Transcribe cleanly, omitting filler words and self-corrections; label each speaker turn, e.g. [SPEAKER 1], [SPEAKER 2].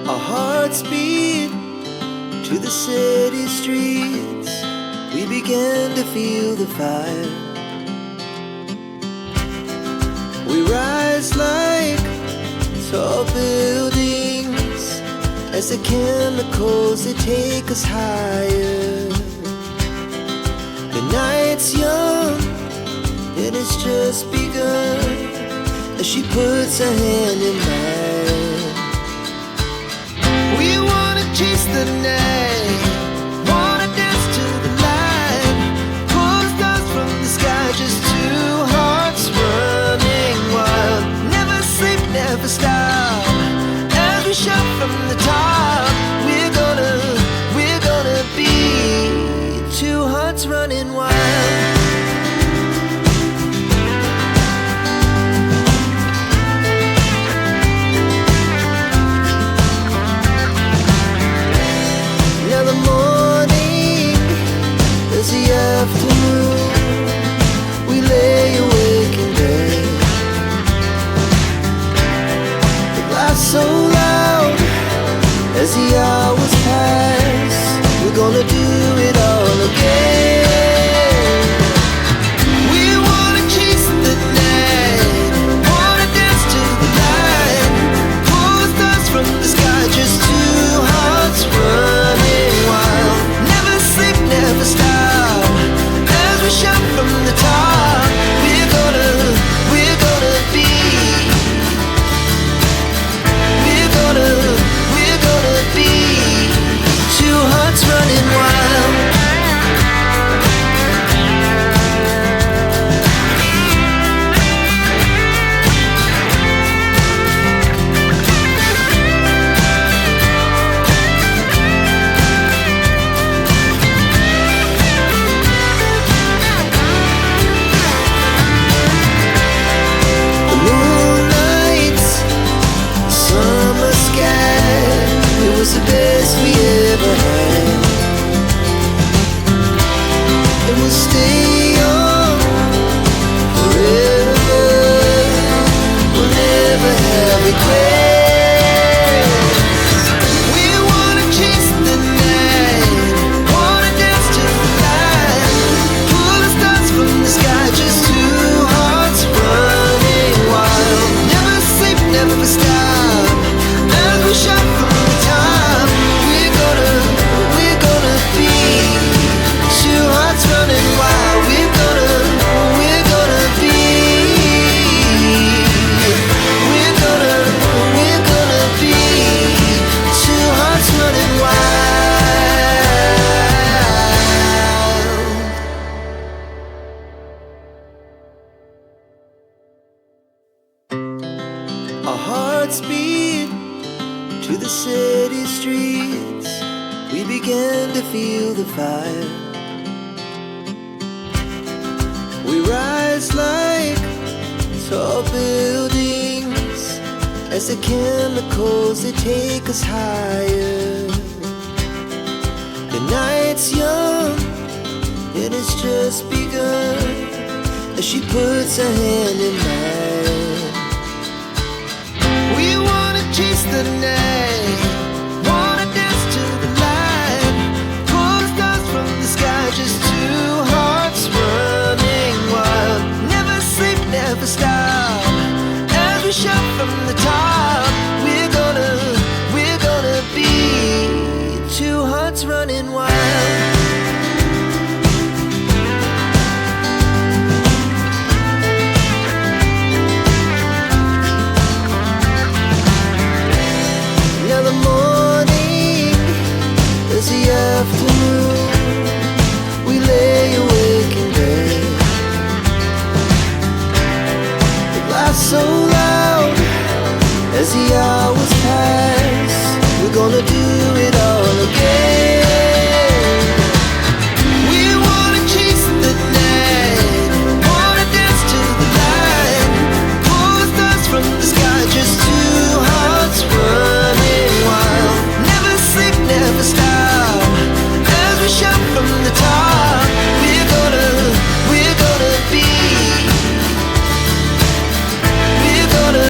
[SPEAKER 1] Our hearts beat to the city streets. We began to feel the fire. We rise like tall buildings as the chemicals, they take us higher. The night's young and it's just begun as she puts her hand in mine. We wanna chase the night, wanna dance to the light, pull stars from the sky, just two hearts running wild. Never sleep, never stop, as we shout from the top. We're gonna be two hearts running wild. Afternoon, we lay awake in bed. The glass so loud as the hours pass. We're gonna do it all again. We wanna chase the night, wanna dance to the light, pull stars from the sky, just two hearts running wild. Never sleep, never stop, we shout from the top. We're gonna be. We're gonna be two hearts running wild. The best we ever had, and we'll stay on forever. We'll never have regrets. We wanna chase the night, wanna dance to the light, pull the stars from the sky, just two hearts running wild. Never sleep, never stop, as we shout from the top. Running wild, we're gonna be. We're gonna be two hearts running wild. Our hearts beat to the city streets. We began to feel the fire. We rise like tall buildings as the chemicals, they take us higher. The night's young and it's just begun as she puts her hand in mine. We wanna chase the night, wanna dance to the light, pull stars from the sky, just two hearts running wild. Never sleep, never stop, as we shout from the top. We're gonna be two hearts running wild. Now the morning is the afternoon. We lay awake in bed. So loud as the hours pass. We're gonna